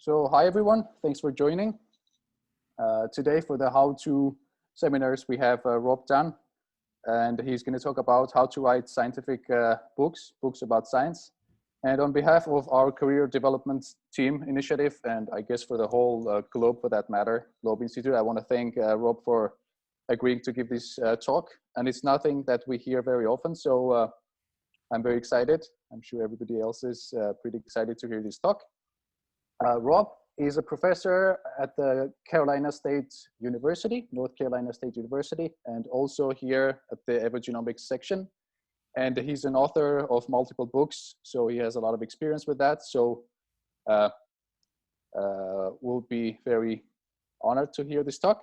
So hi everyone, thanks for joining. Today for the how-to seminars we have Rob Dunn, and he's going to talk about how to write scientific books about science. And on behalf of our career development team initiative, and I guess for the whole globe for that matter, Globe Institute, I want to thank Rob for agreeing to give this talk. And it's nothing that we hear very often, so I'm very excited. I'm sure everybody else is pretty excited to hear this talk. Rob is a professor at the North Carolina State University, and also here at the Evolutionary section. And he's an author of multiple books, so he has a lot of experience with that. So we'll be very honored to hear this talk.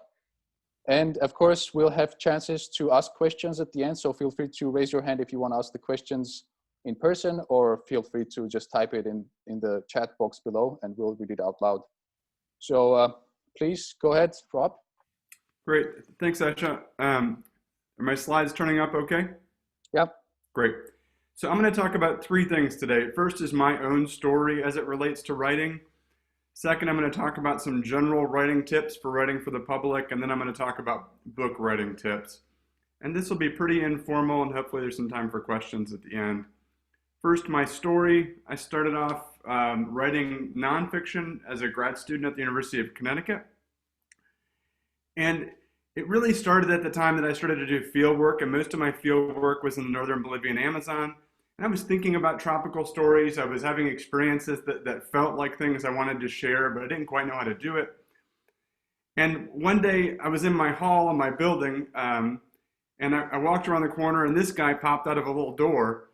And of course, we'll have chances to ask questions at the end, so feel free to raise your hand if you want to ask the questions in person, or feel free to just type it in the chat box below and we'll read it out loud. So please go ahead, Rob. Great, thanks, Asha. Are my slides turning up okay? Yep. Great. So I'm going to talk about three things today. First is my own story as it relates to writing. Second, I'm going to talk about some general writing tips for writing for the public, and then I'm going to talk about book writing tips. And this will be pretty informal, and hopefully there's some time for questions at the end. First, my story. I started off writing nonfiction as a grad student at the University of Connecticut. And it really started at the time that I started to do field work, and most of my field work was in the northern Bolivian Amazon. And I was thinking about tropical stories. I was having experiences that felt like things I wanted to share, but I didn't quite know how to do it. And one day I was in my hall in my building, and I walked around the corner, and this guy popped out of a little door.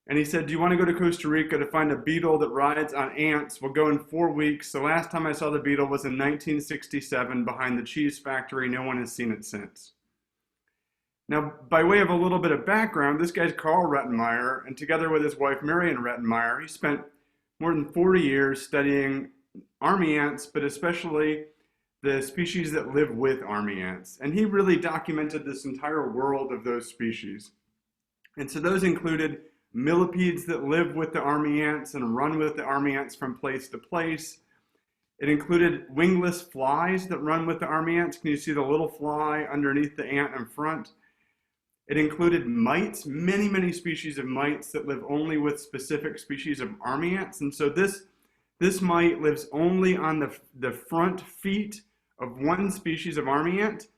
And he said, "Do you want to go to Costa Rica to find a beetle that rides on ants? We'll go in 4 weeks. The last time I saw the beetle was in 1967 behind the cheese factory. No one has seen it since." Now, by way of a little bit of background, this guy's Carl Rettenmeier, and together with his wife, Marion Rettenmeier, he spent more than 40 years studying army ants, but especially the species that live with army ants. And he really documented this entire world of those species. And so those included millipedes that live with the army ants and run with the army ants from place to place. It included wingless flies that run with the army ants. Can you see the little fly underneath the ant in front? It included mites, many, many species of mites that live only with specific species of army ants. And so this mite lives only on the front feet of one species of army ant.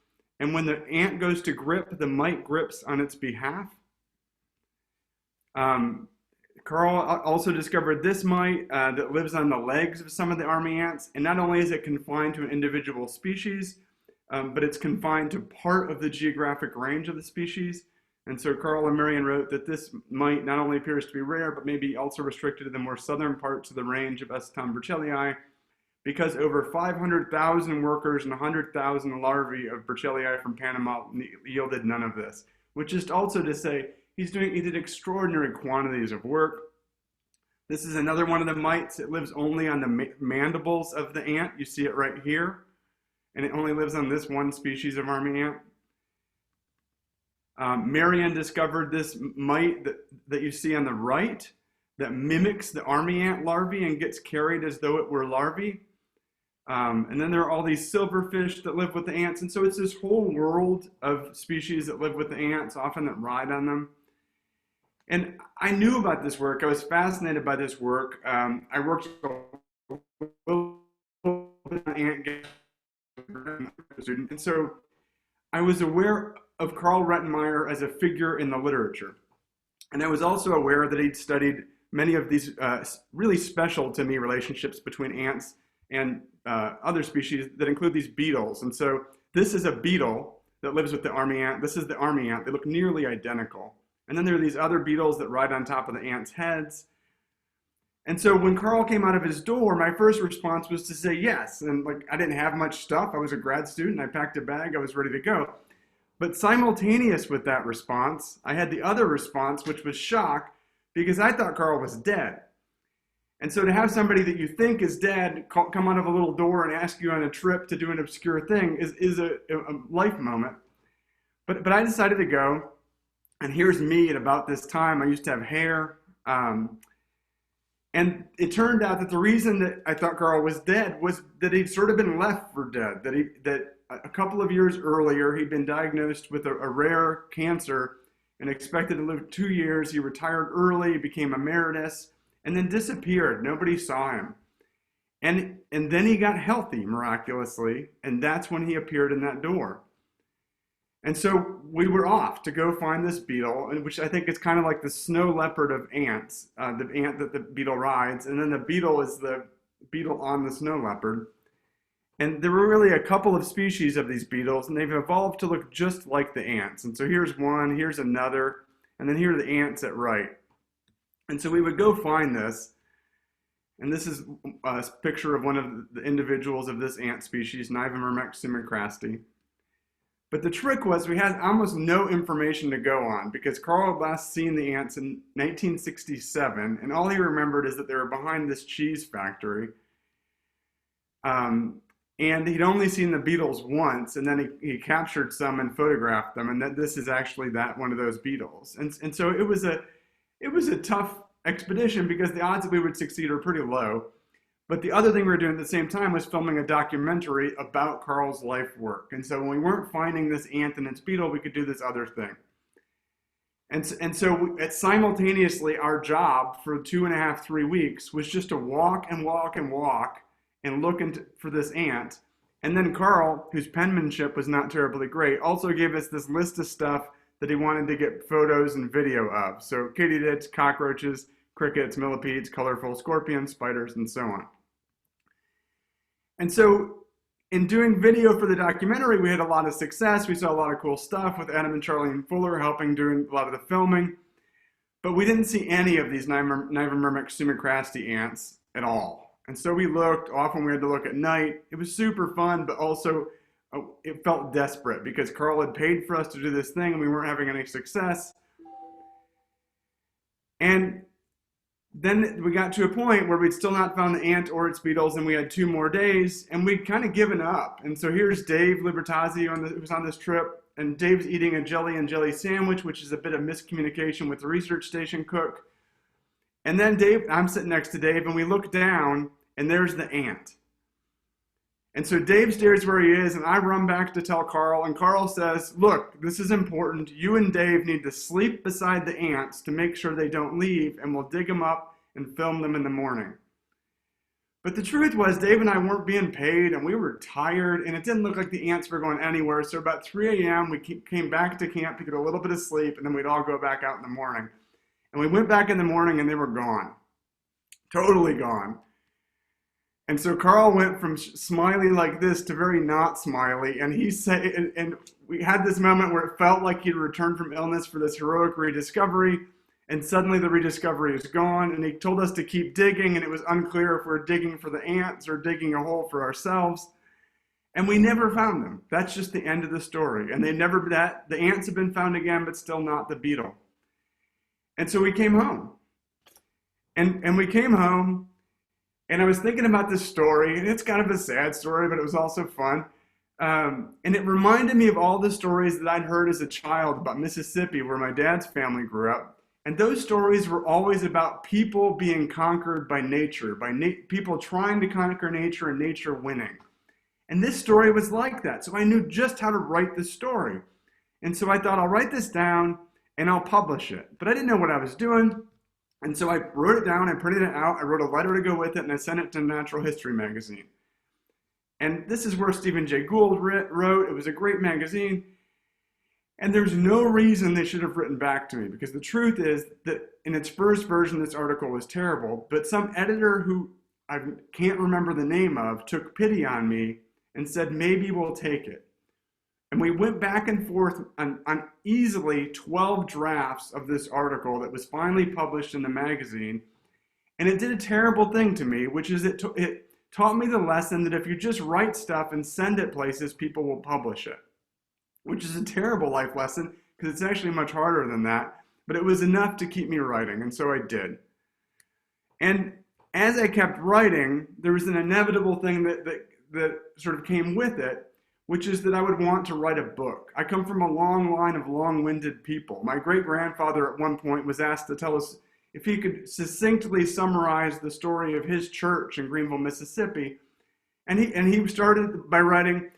And when the ant goes to grip, the mite grips on its behalf. Carl also discovered this mite that lives on the legs of some of the army ants. And not only is it confined to an individual species, but it's confined to part of the geographic range of the species. And so Carl and Marion wrote that this mite not only appears to be rare, but may be also restricted to the more southern parts of the range of Esteton burchellii, because over 500,000 workers and 100,000 larvae of burchellii from Panama yielded none of this, which is also to say, he did extraordinary quantities of work. This is another one of the mites. It lives only on the mandibles of the ant. You see it right here. And it only lives on this one species of army ant. Marion discovered this mite that you see on the right that mimics the army ant larvae and gets carried as though it were larvae. And then there are all these silverfish that live with the ants. And so it's this whole world of species that live with the ants, often that ride on them. And I knew about this work. I was fascinated by this work. I worked with an ant student, and so I was aware of Carl Rettenmeier as a figure in the literature. And I was also aware that he'd studied many of these really special to me relationships between ants and other species that include these beetles. And so this is a beetle that lives with the army ant. This is the army ant. They look nearly identical. And then there are these other beetles that ride on top of the ants' heads. And so when Carl came out of his door, my first response was to say yes. And like, I didn't have much stuff. I was a grad student. I packed a bag. I was ready to go. But simultaneous with that response, I had the other response, which was shock, because I thought Carl was dead. And so to have somebody that you think is dead come out of a little door and ask you on a trip to do an obscure thing is a life moment. But I decided to go. And here's me at about this time. I used to have hair. And it turned out that the reason that I thought Carl was dead was that he'd sort of been left for dead, that a couple of years earlier, he'd been diagnosed with a rare cancer and expected to live 2 years. He retired early, became emeritus, and then disappeared. Nobody saw him. And then he got healthy miraculously, and that's when he appeared in that door. And so we were off to go find this beetle, which I think is kind of like the snow leopard of ants, the ant that the beetle rides, and then the beetle is the beetle on the snow leopard. And there were really a couple of species of these beetles, and they've evolved to look just like the ants. And so here's one, here's another, and then here are the ants at right. And so we would go find this, and this is a picture of one of the individuals of this ant species, Nivomyrmex sumincrasti. But the trick was we had almost no information to go on because Carl had last seen the ants in 1967, and all he remembered is that they were behind this cheese factory. And he'd only seen the beetles once, and then he captured some and photographed them, and that this is actually one of those beetles. And so it was a tough expedition because the odds that we would succeed are pretty low. But the other thing we were doing at the same time was filming a documentary about Carl's life work. And so when we weren't finding this ant and its beetle, we could do this other thing. And so simultaneously, our job for 2.5, 3 weeks was just to walk and walk and walk and look for this ant. And then Carl, whose penmanship was not terribly great, also gave us this list of stuff that he wanted to get photos and video of. So katydids, cockroaches, crickets, millipedes, colorful scorpions, spiders, and so on. And so in doing video for the documentary, we had a lot of success. We saw a lot of cool stuff with Adam and Charlene Fuller helping doing a lot of the filming. But we didn't see any of these Nivomyrmex sumincrasti ants at all. And so we looked. Often we had to look at night. It was super fun, but also it felt desperate because Carl had paid for us to do this thing and we weren't having any success. And then we got to a point where we'd still not found the ant or its beetles, and we had 2 more days, and we'd kind of given up. And so here's Dave Libertazzi who's on this trip, and Dave's eating a jelly and jelly sandwich, which is a bit of miscommunication with the research station cook. And then I'm sitting next to Dave, and we look down, and there's the ant. And so Dave stares where he is, and I run back to tell Carl, and Carl says, look, this is important. You and Dave need to sleep beside the ants to make sure they don't leave, and we'll dig them up and film them in the morning. But the truth was, Dave and I weren't being paid, and we were tired, and it didn't look like the ants were going anywhere. So about 3 a.m., we came back to camp to get a little bit of sleep, and then we'd all go back out in the morning. And we went back in the morning, and they were gone. Totally gone. And so Carl went from smiley like this to very not smiley. And he said, and we had this moment where it felt like he'd returned from illness for this heroic rediscovery. And suddenly the rediscovery is gone. And he told us to keep digging. And it was unclear if we're digging for the ants or digging a hole for ourselves. And we never found them. That's just the end of the story. And the ants have been found again, but still not the beetle. And so we came home. And we came home. And I was thinking about this story, and it's kind of a sad story, but it was also fun. And it reminded me of all the stories that I'd heard as a child about Mississippi, where my dad's family grew up. And those stories were always about people being conquered by nature, people trying to conquer nature and nature winning. And this story was like that. So I knew just how to write this story. And so I thought, I'll write this down and I'll publish it. But I didn't know what I was doing. And so I wrote it down, I printed it out, I wrote a letter to go with it, and I sent it to Natural History Magazine. And this is where Stephen Jay Gould wrote. It was a great magazine. And there's no reason they should have written back to me, because the truth is that in its first version, this article was terrible, but some editor who I can't remember the name of took pity on me and said, maybe we'll take it. And we went back and forth on easily 12 drafts of this article that was finally published in the magazine. And it did a terrible thing to me, which is it taught me the lesson that if you just write stuff and send it places, people will publish it, which is a terrible life lesson because it's actually much harder than that. But it was enough to keep me writing, and so I did. And as I kept writing, there was an inevitable thing that sort of came with it, which is that I would want to write a book. I come from a long line of long-winded people. My great-grandfather at one point was asked to tell us if he could succinctly summarize the story of his church in Greenville, Mississippi. And he started by writing,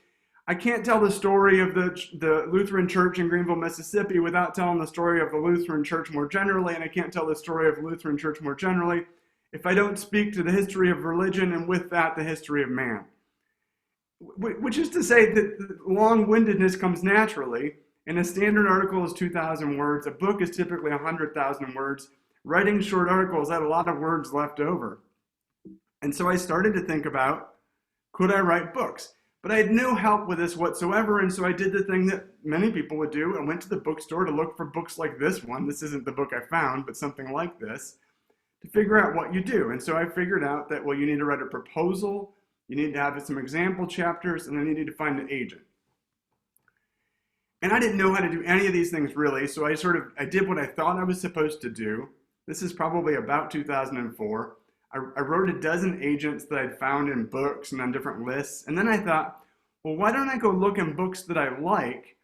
I can't tell the story of the Lutheran Church in Greenville, Mississippi without telling the story of the Lutheran Church more generally, and I can't tell the story of the Lutheran Church more generally if I don't speak to the history of religion and with that the history of man. Which is to say that long-windedness comes naturally, and a standard article is 2,000 words. A book is typically 100,000 words. Writing short articles had a lot of words left over. And so I started to think about, could I write books? But I had no help with this whatsoever, and so I did the thing that many people would do and went to the bookstore to look for books like this one. This isn't the book I found, but something like this, to figure out what you do. And so I figured out that, well, you need to write a proposal, you need to have some example chapters, and then you need to find an agent. And I didn't know how to do any of these things really, so I did what I thought I was supposed to do. This is probably about 2004. I wrote a dozen agents that I'd found in books and on different lists. And then I thought, well, why don't I go look in books that I like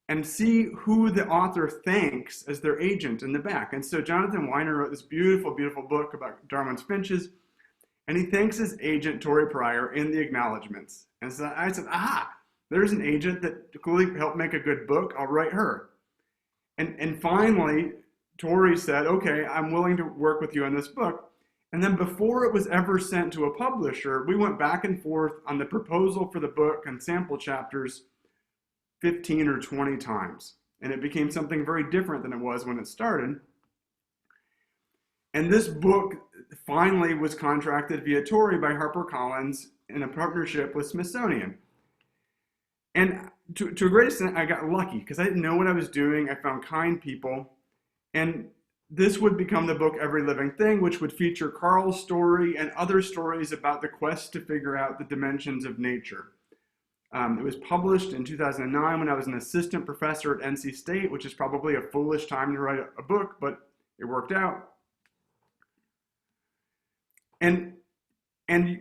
and see who the author thanks as their agent in the back. And so Jonathan Weiner wrote this beautiful, beautiful book about Darwin's finches. And he thanks his agent, Tori Pryor, in the acknowledgments. And so I said, aha, there's an agent that clearly helped make a good book. I'll write her. And finally, Tori said, okay, I'm willing to work with you on this book. And then before it was ever sent to a publisher, we went back and forth on the proposal for the book and sample chapters 15 or 20 times. And it became something very different than it was when it started. And this book finally was contracted via Tori by HarperCollins in a partnership with Smithsonian. And to a great extent, I got lucky because I didn't know what I was doing. I found kind people. And this would become the book Every Living Thing, which would feature Carl's story and other stories about the quest to figure out the dimensions of nature. It was published in 2009 when I was an assistant professor at NC State, which is probably a foolish time to write a book, but it worked out. And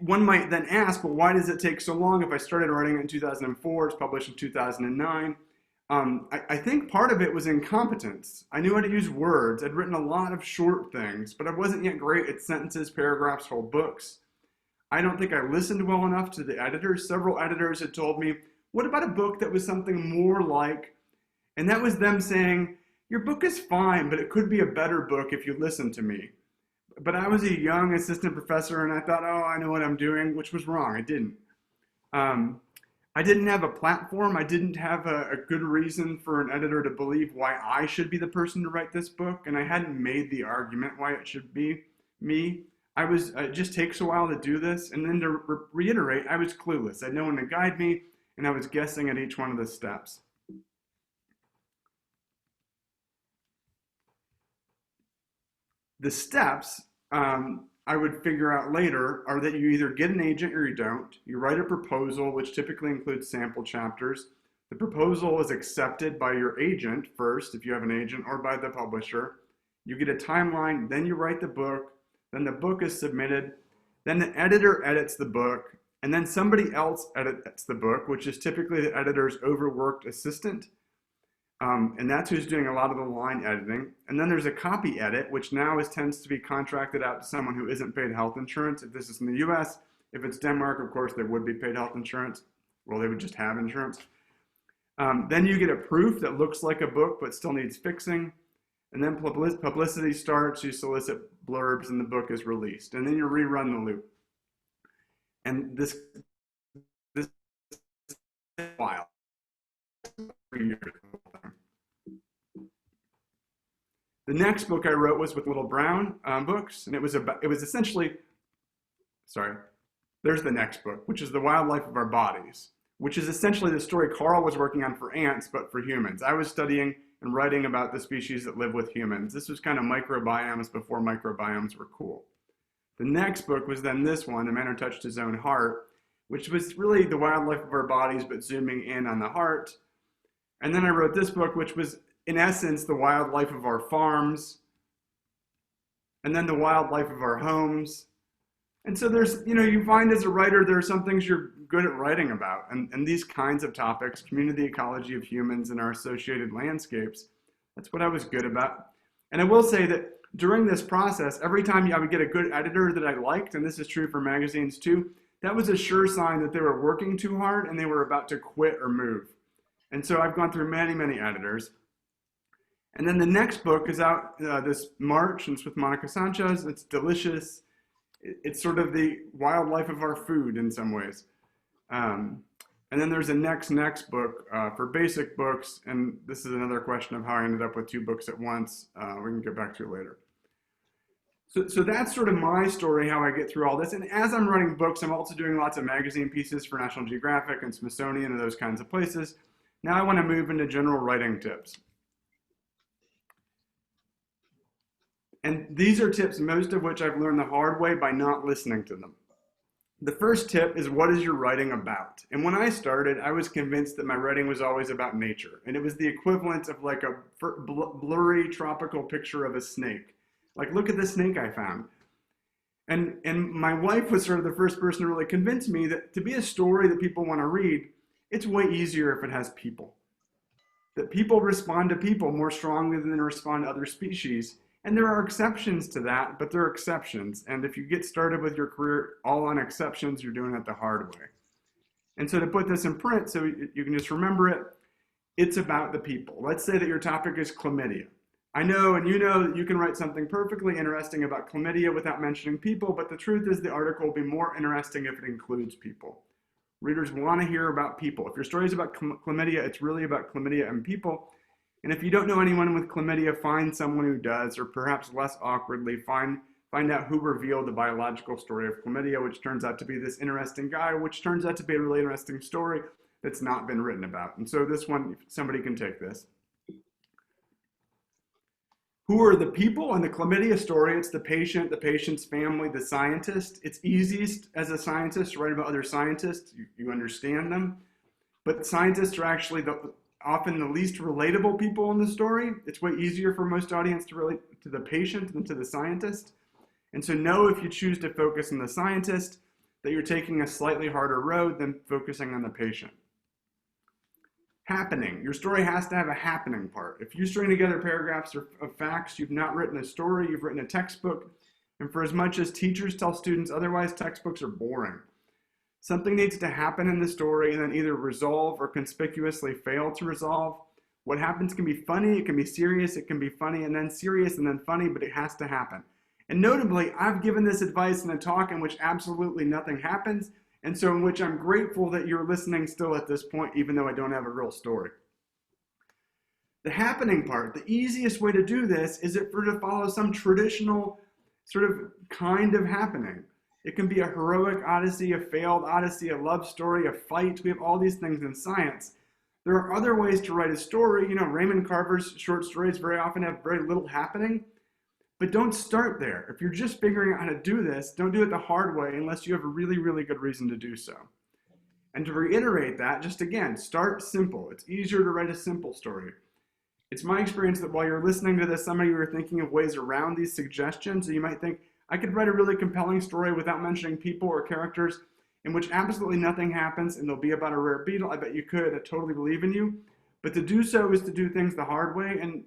one might then ask, well, why does it take so long? If I started writing it in 2004, it's published in 2009. I think part of it was incompetence. I knew how to use words. I'd written a lot of short things, but I wasn't yet great at sentences, paragraphs, whole books. I don't think I listened well enough to the editors. Several editors had told me, what about a book that was something more like, and that was them saying, your book is fine, but it could be a better book if you listen to me. But I was a young assistant professor and I thought, oh, I know what I'm doing, which was wrong. I didn't. I didn't have a platform. I didn't have a good reason for an editor to believe why I should be the person to write this book. And I hadn't made the argument why it should be me. It just takes a while to do this. And then to reiterate, I was clueless. I had no one to guide me, and I was guessing at each one of the steps. The steps I would figure out later are that you either get an agent or you don't. You write a proposal, which typically includes sample chapters. The proposal is accepted by your agent first, if you have an agent, or by the publisher. You get a timeline, then you write the book, then the book is submitted, then the editor edits the book, and then somebody else edits the book, which is typically the editor's overworked assistant. And that's who's doing a lot of the line editing. And then there's a copy edit, which now tends to be contracted out to someone who isn't paid health insurance. If this is in the US, if it's Denmark, of course, there would be paid health insurance. Well, they would just have insurance. Then you get a proof that looks like a book, but still needs fixing. And then publicity starts, you solicit blurbs, and the book is released. And then you rerun the loop. And this file. The next book I wrote was with Little Brown Books, and it was essentially, there's the next book, which is The Wildlife of Our Bodies, which is essentially the story Carl was working on for ants, but for humans. I was studying and writing about the species that live with humans. This was kind of microbiomes before microbiomes were cool. The next book was then this one, The Man Who Touched His Own Heart, which was really the wildlife of our bodies, but zooming in on the heart. And then I wrote this book, which was, in essence, the wildlife of our farms, and then the wildlife of our homes. And so there's, you find as a writer, there are some things you're good at writing about. And these kinds of topics, community ecology of humans and our associated landscapes, that's what I was good about. And I will say that during this process, every time I would get a good editor that I liked, and this is true for magazines too, that was a sure sign that they were working too hard and they were about to quit or move. And so I've gone through many, many editors. And then the next book is out this March, and it's with Monica Sanchez. It's delicious. It's sort of the wildlife of our food in some ways. And then there's a next book for basic books, and this is another question of how I ended up with 2 books at once. We can get back to it later. So that's sort of my story, how I get through all this. And as I'm writing books, I'm also doing lots of magazine pieces for National Geographic and Smithsonian and those kinds of places. Now I want to move into general writing tips. And these are tips, most of which I've learned the hard way by not listening to them. The first tip is, what is your writing about? And when I started, I was convinced that my writing was always about nature. And it was the equivalent of like a blurry tropical picture of a snake. Like, look at the snake I found. And my wife was sort of the first person to really convince me that to be a story that people want to read, it's way easier if it has people. That people respond to people more strongly than they respond to other species. And there are exceptions to that, but there are exceptions. And if you get started with your career all on exceptions, you're doing it the hard way. And so to put this in print so you can just remember it, it's about the people. Let's say that your topic is chlamydia. I know, and you know, that you can write something perfectly interesting about chlamydia without mentioning people, but the truth is the article will be more interesting if it includes people. Readers want to hear about people. If your story is about chlamydia, it's really about chlamydia and people. And if you don't know anyone with chlamydia, find someone who does, or perhaps less awkwardly, find out who revealed the biological story of chlamydia, which turns out to be this interesting guy, which turns out to be a really interesting story that's not been written about. And so this one, somebody can take this. Who are the people in the chlamydia story? It's the patient, the patient's family, the scientist. It's easiest as a scientist to write about other scientists. You understand them. But scientists are actually often the least relatable people in the story. It's way easier for most audience to relate to the patient than to the scientist. And so know if you choose to focus on the scientist that you're taking a slightly harder road than focusing on the patient. Happening. Your story has to have a happening part. If you string together paragraphs of facts, you've not written a story, you've written a textbook. And for as much as teachers tell students otherwise, textbooks are boring. Something needs to happen in the story and then either resolve or conspicuously fail to resolve. What happens can be funny, it can be serious, it can be funny and then serious and then funny, but it has to happen. And notably, I've given this advice in a talk in which absolutely nothing happens, and so in which I'm grateful that you're listening still at this point, even though I don't have a real story. The happening part, the easiest way to do this is to follow some traditional sort of kind of happening. It can be a heroic odyssey, a failed odyssey, a love story, a fight. We have all these things in science. There are other ways to write a story. You know, Raymond Carver's short stories very often have very little happening. But don't start there. If you're just figuring out how to do this, don't do it the hard way unless you have a really, really good reason to do so. And to reiterate that, just again, start simple. It's easier to write a simple story. It's my experience that while you're listening to this, some of you are thinking of ways around these suggestions. So you might think, I could write a really compelling story without mentioning people or characters in which absolutely nothing happens and they'll be about a rare beetle. I bet you could. I totally believe in you. But to do so is to do things the hard way. And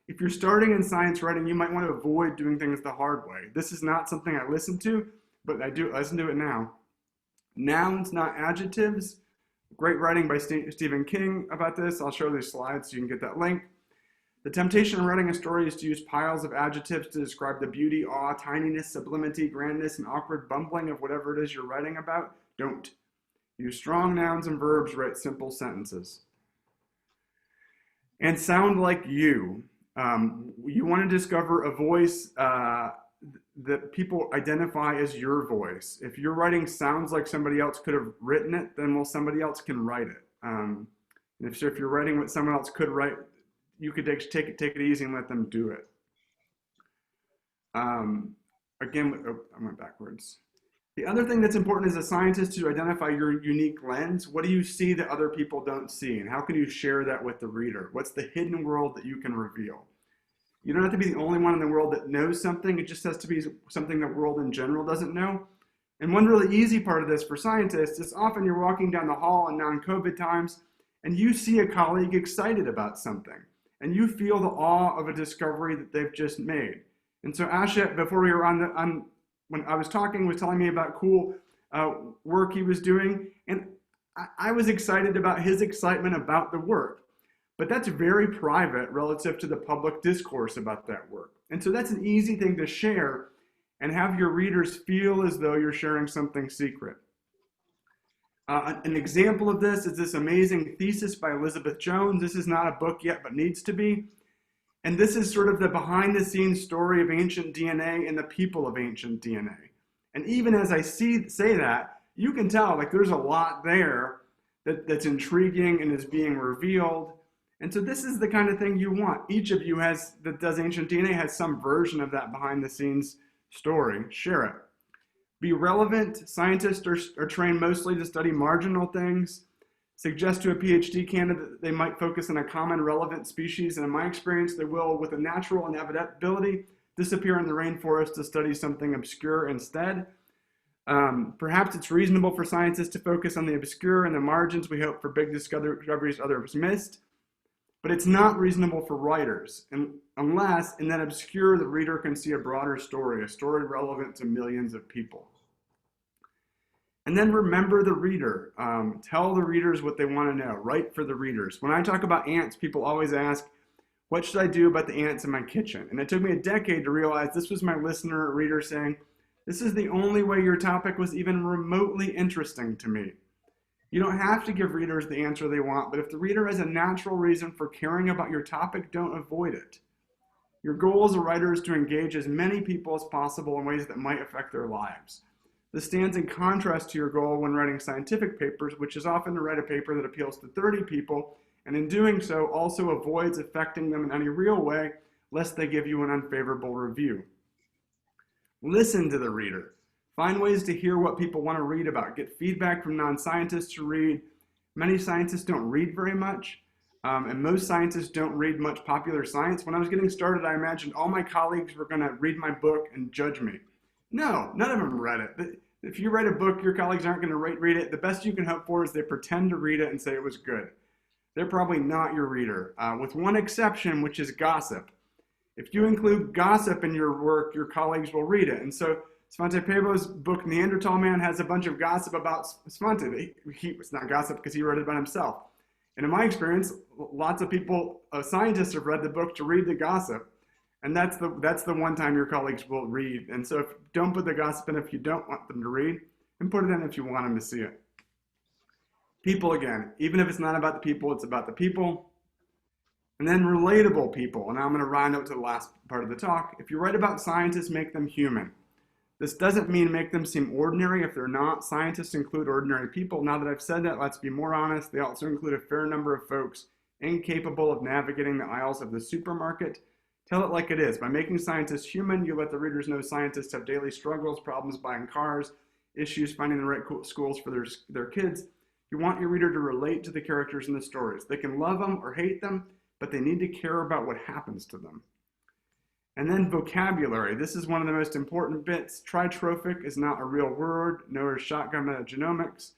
if you're starting in science writing, you might want to avoid doing things the hard way. This is not something I listen to, but I do listen to it now. Nouns, not adjectives. Great writing by Stephen King about this. I'll show these slides so you can get that link. The temptation in writing a story is to use piles of adjectives to describe the beauty, awe, tininess, sublimity, grandness, and awkward bumbling of whatever it is you're writing about. Don't. Use strong nouns and verbs, write simple sentences. And sound like you. You want to discover a voice that people identify as your voice. If your writing sounds like somebody else could have written it, then well, somebody else can write it. And if you're writing what someone else could write, you could take it easy and let them do it. Again, I went backwards. The other thing that's important as a scientist to identify your unique lens. What do you see that other people don't see? And how can you share that with the reader? What's the hidden world that you can reveal? You don't have to be the only one in the world that knows something. It just has to be something the world in general doesn't know. And one really easy part of this for scientists is often you're walking down the hall in non-COVID times and you see a colleague excited about something and you feel the awe of a discovery that they've just made. And so Asha, before we were when I was talking, was telling me about cool work he was doing, and I was excited about his excitement about the work. But that's very private relative to the public discourse about that work. And so that's an easy thing to share and have your readers feel as though you're sharing something secret. An example of this is this amazing thesis by Elizabeth Jones. This is not a book yet, but needs to be. And this is sort of the behind the scenes story of ancient DNA and the people of ancient DNA. And even as I say that, you can tell like there's a lot there that's intriguing and is being revealed. And so this is the kind of thing you want. Each of you that does ancient DNA has some version of that behind the scenes story. Share it. Be relevant. Scientists are trained mostly to study marginal things. Suggest to a PhD candidate that they might focus on a common relevant species, and in my experience, they will, with a natural inevitability, disappear in the rainforest to study something obscure instead. Perhaps it's reasonable for scientists to focus on the obscure and the margins. We hope for big discoveries others missed. But it's not reasonable for writers, unless in that obscure the reader can see a broader story, a story relevant to millions of people. And then remember the reader. Tell the readers what they want to know. Write for the readers. When I talk about ants, people always ask, what should I do about the ants in my kitchen? And it took me a decade to realize this was my listener or reader saying, this is the only way your topic was even remotely interesting to me. You don't have to give readers the answer they want, but if the reader has a natural reason for caring about your topic, don't avoid it. Your goal as a writer is to engage as many people as possible in ways that might affect their lives. This stands in contrast to your goal when writing scientific papers, which is often to write a paper that appeals to 30 people, and in doing so also avoids affecting them in any real way, lest they give you an unfavorable review. Listen to the reader. Find ways to hear what people want to read about. Get feedback from non-scientists to read. Many scientists don't read very much, and most scientists don't read much popular science. When I was getting started, I imagined all my colleagues were going to read my book and judge me. No, none of them read it. If you write a book, your colleagues aren't going to read it. The best you can hope for is they pretend to read it and say it was good. They're probably not your reader, with one exception, which is gossip. If you include gossip in your work, your colleagues will read it. And so Svante Pääbo's book, Neanderthal Man, has a bunch of gossip about Svante. It's not gossip because he wrote it about himself. And in my experience, lots of people, scientists have read the book to read the gossip. And that's the one time your colleagues will read. And so don't put the gossip in if you don't want them to read, and put it in if you want them to see it. People again, even if it's not about the people, it's about the people. And then relatable people. And now I'm going to round up to the last part of the talk. If you write about scientists, make them human. This doesn't mean make them seem ordinary if they're not. Scientists include ordinary people. Now that I've said that, let's be more honest. They also include a fair number of folks incapable of navigating the aisles of the supermarket. Tell it like it is. By making scientists human, you let the readers know scientists have daily struggles, problems buying cars, issues finding the right schools for their kids. You want your reader to relate to the characters in the stories. They can love them or hate them, but they need to care about what happens to them. And then vocabulary. This is one of the most important bits. Tritrophic is not a real word, nor is shotgun metagenomics.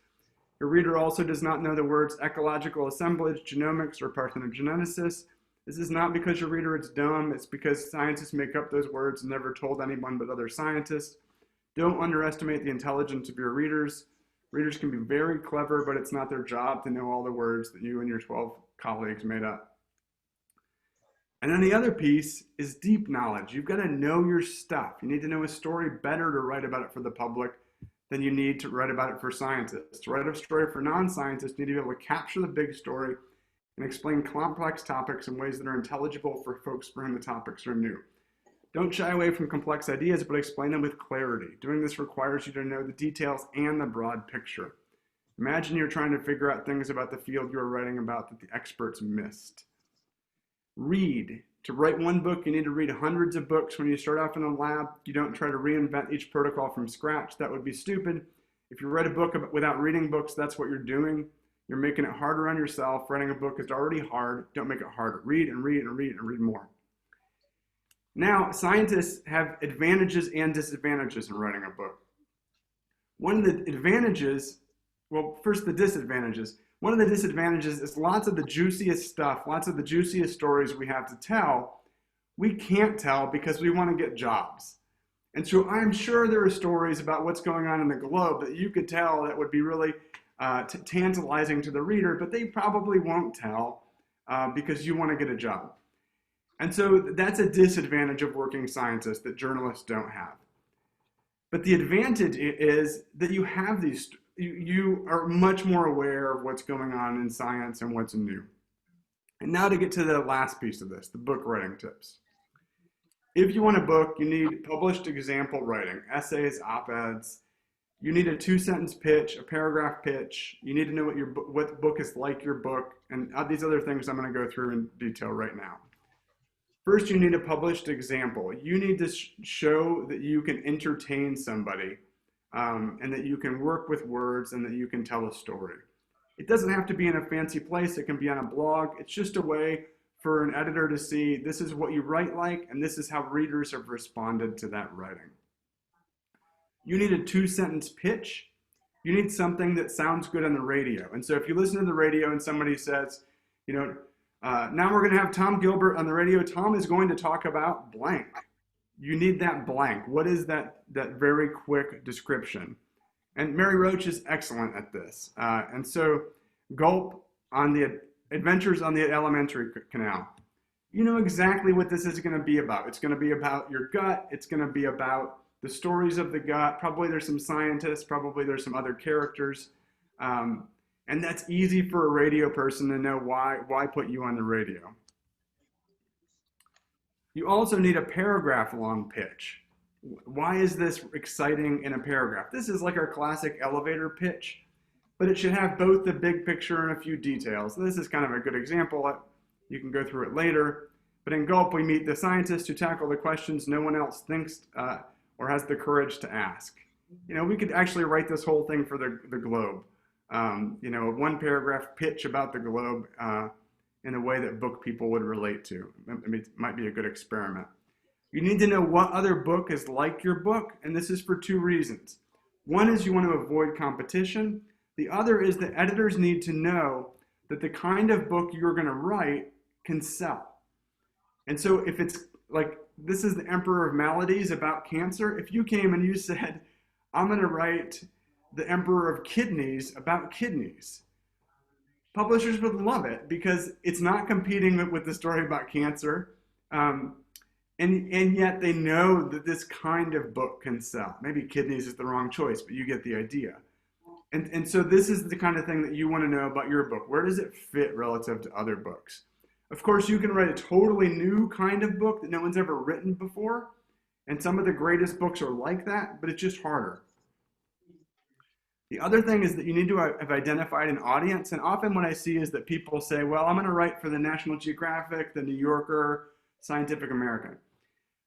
Your reader also does not know the words ecological assemblage, genomics, or parthenogenesis. This is not because your reader is dumb, it's because scientists make up those words and never told anyone but other scientists. Don't underestimate the intelligence of your readers. Readers can be very clever, but it's not their job to know all the words that you and your 12 colleagues made up. And then the other piece is deep knowledge. You've got to know your stuff. You need to know a story better to write about it for the public than you need to write about it for scientists. To write a story for non-scientists, you need to be able to capture the big story and explain complex topics in ways that are intelligible for folks for whom the topics are new. Don't shy away from complex ideas, but explain them with clarity. Doing this requires you to know the details and the broad picture. Imagine you're trying to figure out things about the field you're writing about that the experts missed. Read. To write one book, you need to read hundreds of books. When you start off in a lab, you don't try to reinvent each protocol from scratch. That would be stupid. If you write a book without reading books, that's what you're doing. You're making it harder on yourself. Writing a book is already hard. Don't make it harder. Read and read and read and read more. Now, scientists have advantages and disadvantages in writing a book. One of the advantages, well, first the disadvantages. One of the disadvantages is lots of the juiciest stuff, lots of the juiciest stories we have to tell We can't tell because we want to get jobs. And so I'm sure there are stories about what's going on in the globe that you could tell that would be really tantalizing to the reader, but they probably won't tell because you want to get a job. And so that's a disadvantage of working scientists that journalists don't have. But the advantage is that you have these, you are much more aware of what's going on in science and what's new. And now to get to the last piece of this, the book writing tips. If you want a book, you need published example writing, essays, op-eds. You need a 2-sentence pitch, a paragraph pitch. You need to know what the book is like your book, and these other things I'm going to go through in detail right now. First, you need a published example. You need to show that you can entertain somebody and that you can work with words and that you can tell a story. It doesn't have to be in a fancy place. It can be on a blog. It's just a way for an editor to see this is what you write like, and this is how readers have responded to that writing. You need a 2-sentence pitch. You need something that sounds good on the radio. And so if you listen to the radio and somebody says, you know, now we're going to have Tom Gilbert on the radio. Tom is going to talk about blank. You need that blank. What is that very quick description? And Mary Roach is excellent at this. And so Gulp on the Adventures on the Alimentary Canal. You know exactly what this is going to be about. It's going to be about your gut. It's going to be about the stories of the gut. Probably there's some scientists. Probably there's some other characters. And that's easy for a radio person to know why put you on the radio. You also need a paragraph long pitch. Why is this exciting in a paragraph? This is like our classic elevator pitch, but it should have both the big picture and a few details. This is kind of a good example. You can go through it later. But in Gulp, we meet the scientists who tackle the questions no one else thinks or has the courage to ask. You know, we could actually write this whole thing for the globe. You know, a 1-paragraph pitch about the globe in a way that book people would relate to. I mean, it might be a good experiment. You need to know what other book is like your book, and this is for 2 reasons. One is you want to avoid competition. The other is that editors need to know that the kind of book you're going to write can sell. And so if it's like, this is the Emperor of Maladies about cancer, if you came and you said, I'm going to write the Emperor of Kidneys about kidneys, publishers would love it because it's not competing with the story about cancer. And yet they know that this kind of book can sell. Maybe kidneys is the wrong choice, but you get the idea. And so this is the kind of thing that you want to know about your book. Where does it fit relative to other books? Of course, you can write a totally new kind of book that no one's ever written before. And some of the greatest books are like that, but it's just harder. The other thing is that you need to have identified an audience. And often what I see is that people say, well, I'm going to write for the National Geographic, the New Yorker, Scientific American.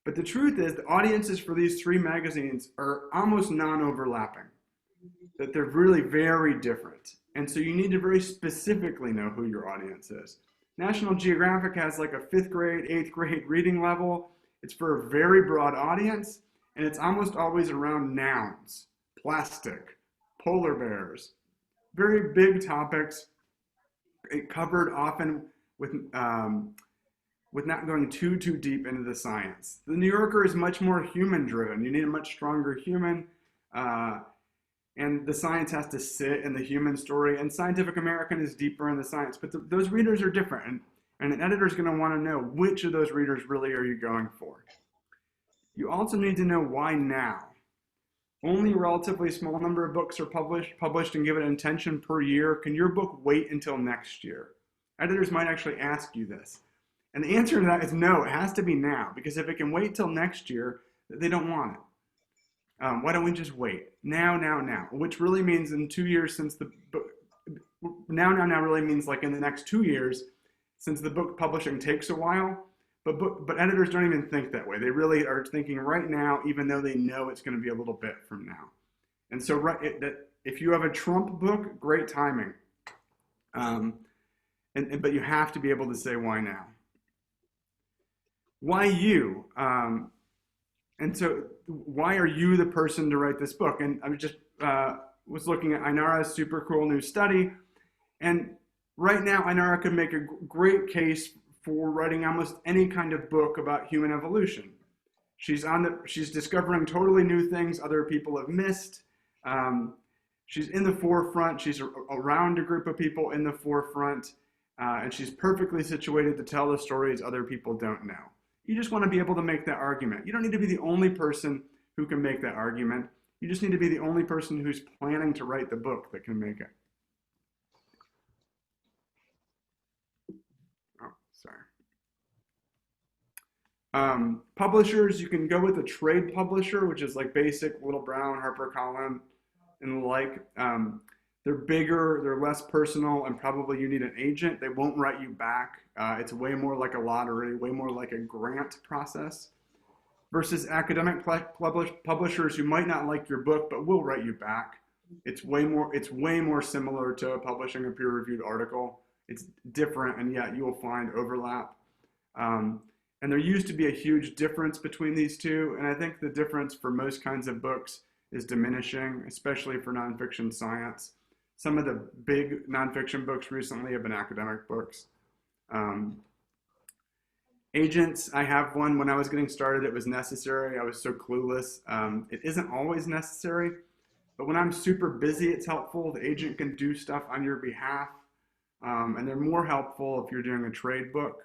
But the truth is the audiences for these 3 magazines are almost non-overlapping, that they're really very different. And so you need to very specifically know who your audience is. National Geographic has like a 5th grade, 8th grade reading level. It's for a very broad audience, and it's almost always around nouns, plastic, polar bears, very big topics, covered often with not going too deep into the science. The New Yorker is much more human driven. You need a much stronger human, and the science has to sit in the human story, and Scientific American is deeper in the science, but those readers are different, and an editor is going to want to know which of those readers really are you going for. You also need to know why now. Only a relatively small number of books are published and given attention per year. Can your book wait until next year? Editors might actually ask you this. And the answer to that is no, it has to be now, because if it can wait till next year, they don't want it. Why don't we just wait? Now, which really means in 2 years since the book, now really means like in the next 2 years, since the book publishing takes a while, but editors don't even think that way. They really are thinking right now, even though they know it's going to be a little bit from now. And so if you have a Trump book, great timing. But you have to be able to say why now. Why you? And so why are you the person to write this book? And I just was looking at Ainara's super cool new study. And right now, Ainara could make a great case for writing almost any kind of book about human evolution. She's discovering totally new things other people have missed. She's in the forefront. She's around a group of people in the forefront, and she's perfectly situated to tell the stories other people don't know. You just want to be able to make that argument. You don't need to be the only person who can make that argument. You just need to be the only person who's planning to write the book that can make it. Oh, sorry. Publishers, you can go with a trade publisher, which is like Basic, Little Brown, HarperCollins, and the like. They're bigger, they're less personal, and probably you need an agent. They won't write you back. It's way more like a lottery, way more like a grant process. Versus academic publishers who might not like your book but will write you back. It's way more similar to publishing a peer-reviewed article. It's different, and yet you will find overlap. And there used to be a huge difference between these two, and I think the difference for most kinds of books is diminishing, especially for nonfiction science. Some of the big nonfiction books recently have been academic books. Agents, I have one. When I was getting started, it was necessary. I was so clueless. It isn't always necessary, but when I'm super busy, it's helpful. The agent can do stuff on your behalf, and they're more helpful if you're doing a trade book.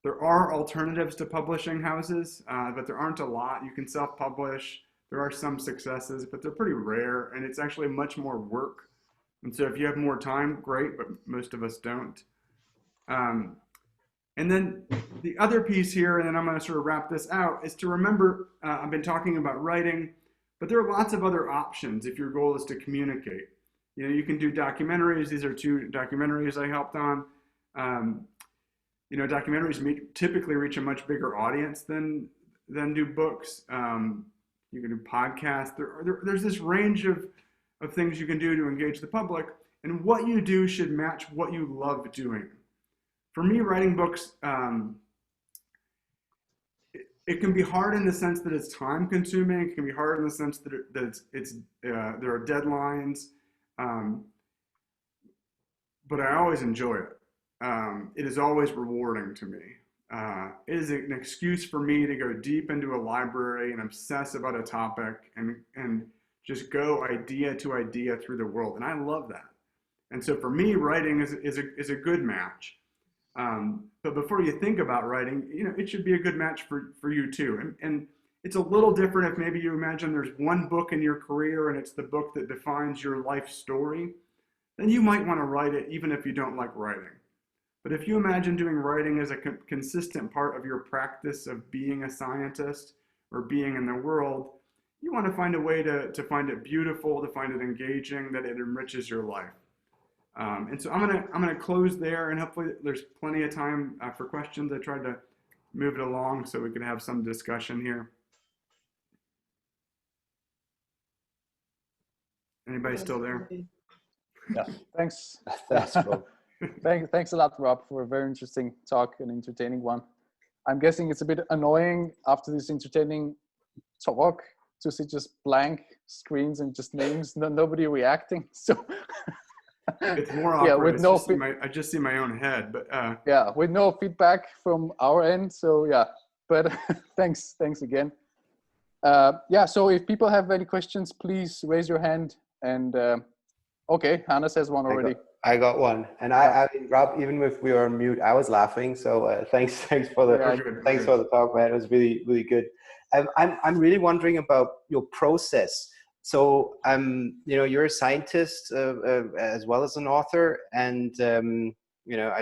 There are alternatives to publishing houses, but there aren't a lot. You can self-publish. There are some successes, but they're pretty rare, and it's actually much more work. And so if you have more time, great, but most of us don't. And then the other piece here, and then I'm going to sort of wrap this out, is to remember, I've been talking about writing, but there are lots of other options if your goal is to communicate. You know, you can do documentaries. These are 2 documentaries I helped on. You know, documentaries typically reach a much bigger audience than do books. You can do podcasts. There's this range of things you can do to engage the public, and what you do should match what you love doing. For me, writing books, it can be hard in the sense that it's time consuming. It can be hard in the sense that there are deadlines, but I always enjoy it. It is always rewarding to me. It is an excuse for me to go deep into a library and obsess about a topic and just go idea to idea through the world. And I love that. And so for me, writing is a good match. But before you think about writing, you know, it should be a good match for you too. And it's a little different if maybe you imagine there's one book in your career and it's the book that defines your life story, then you might want to write it even if you don't like writing. But if you imagine doing writing as a consistent part of your practice of being a scientist or being in the world, you want to find a way to find it beautiful, to find it engaging, that it enriches your life. And so I'm gonna close there, and hopefully there's plenty of time for questions. I tried to move it along so we could have some discussion here. Anybody still there? Yeah, thanks. That's cool. Thanks a lot, Rob, for a very interesting talk, and entertaining one. I'm guessing it's a bit annoying after this entertaining talk to see just blank screens and just names, nobody reacting. So it's more awkward. Yeah, with no I just see my own head, but yeah, with no feedback from our end. So yeah, but thanks again. Yeah, so if people have any questions, please raise your hand. And okay, Hannah says one already. I got one, and I mean, Rob, even if we were on mute, I was laughing. So thanks for the talk, man. It was really good. I'm really wondering about your process. So you know, you're a scientist as well as an author, and you know,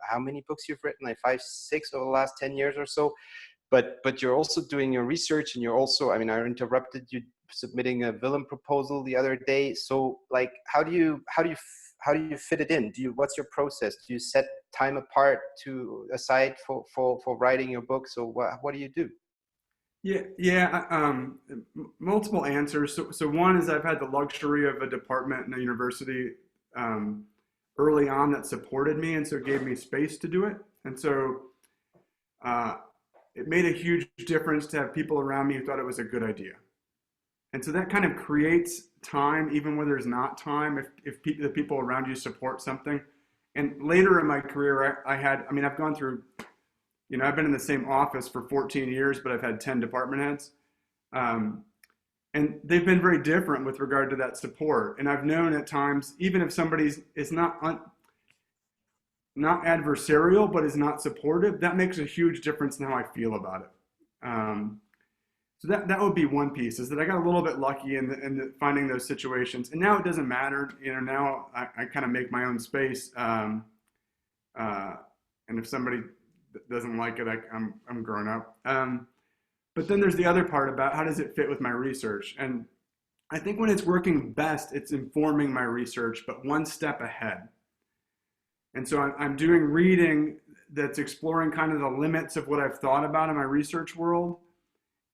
how many books you've written? Like 5, 6 over the last 10 years or so. But you're also doing your research, and you're also, I mean, I interrupted you submitting a villain proposal the other day. So like, how do you fit it in? What's your process? Do you set time aside for writing your book? So what do you do? Yeah. Multiple answers. So one is I've had the luxury of a department in a university early on that supported me, and so gave me space to do it. And so it made a huge difference to have people around me who thought it was a good idea. And so that kind of creates time, even when there's not time, if the people around you support something. And later in my career, I've gone through, I've been in the same office for 14 years, but I've had 10 department heads. And they've been very different with regard to that support. And I've known at times, even if somebody is not adversarial, but is not supportive, that makes a huge difference in how I feel about it. So that would be one piece, is that I got a little bit lucky in finding those situations. And now it doesn't matter. Now I kind of make my own space. And if somebody doesn't like it, I'm grown up. But then there's the other part about how does it fit with my research? And I think when it's working best, it's informing my research, but one step ahead. And so I'm doing reading that's exploring kind of the limits of what I've thought about in my research world,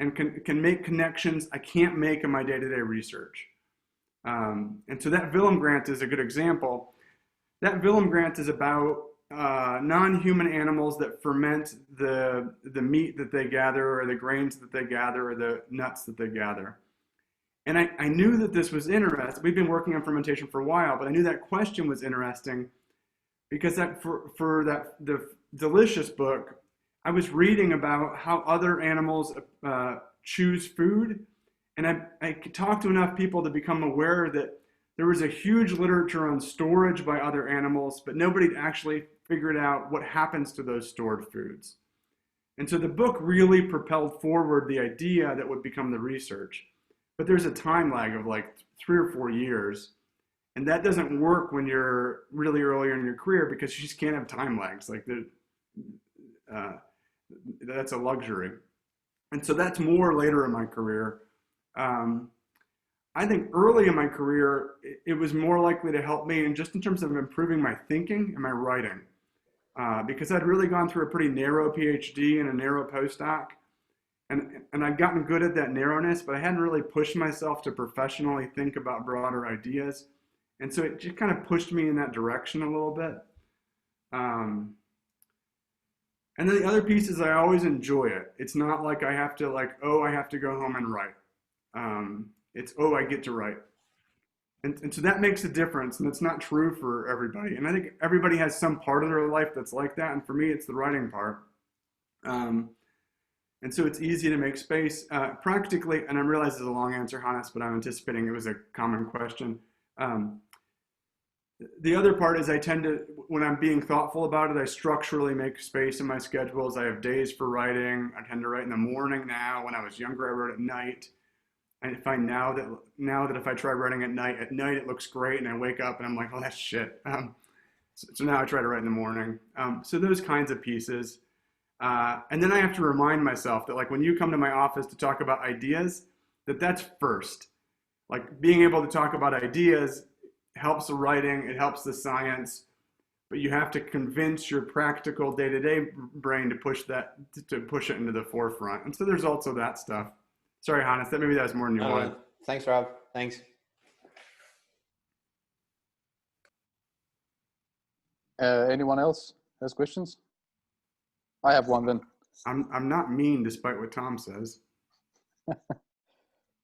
and can make connections I can't make in my day-to-day research. And so that Willem grant is a good example. That Willem grant is about non-human animals that ferment the meat that they gather, or the grains that they gather, or the nuts that they gather. And I knew that this was interesting. We've been working on fermentation for a while, but I knew that question was interesting because for the Delicious book, I was reading about how other animals choose food. And I talked to enough people to become aware that there was a huge literature on storage by other animals, but nobody had actually figured out what happens to those stored foods. And so the book really propelled forward the idea that would become the research. But there's a time lag of like 3 or 4 years. And that doesn't work when you're really earlier in your career, because you just can't have time lags. Like that's a luxury. And so that's more later in my career. I think early in my career, it was more likely to help me in just in terms of improving my thinking and my writing. Because I'd really gone through a pretty narrow PhD and a narrow postdoc. And I'd gotten good at that narrowness, but I hadn't really pushed myself to professionally think about broader ideas. And so it just kind of pushed me in that direction a little bit. And then the other piece is I always enjoy it. It's not like I have to I have to go home and write. It's, I get to write. And so that makes a difference, and it's not true for everybody. And I think everybody has some part of their life that's like that, and for me, it's the writing part. And so it's easy to make space. Practically, and I realize it's a long answer, Hannes, but I'm anticipating it was a common question. The other part is I tend to, when I'm being thoughtful about it, I structurally make space in my schedules. I have days for writing. I tend to write in the morning now. When I was younger, I wrote at night. I find now that if I try writing at night it looks great, and I wake up and I'm like, oh, that's shit. So now I try to write in the morning. So those kinds of pieces. And then I have to remind myself that, like, when you come to my office to talk about ideas, that's first. Like, being able to talk about ideas helps the writing, it helps the science, but you have to convince your practical day-to-day brain to push it into the forefront. And so there's also that stuff. Sorry, Hannes, maybe that was more than you wanted. Thanks, Rob. Thanks. Anyone else has questions? I have one then. I'm not mean, despite what Tom says.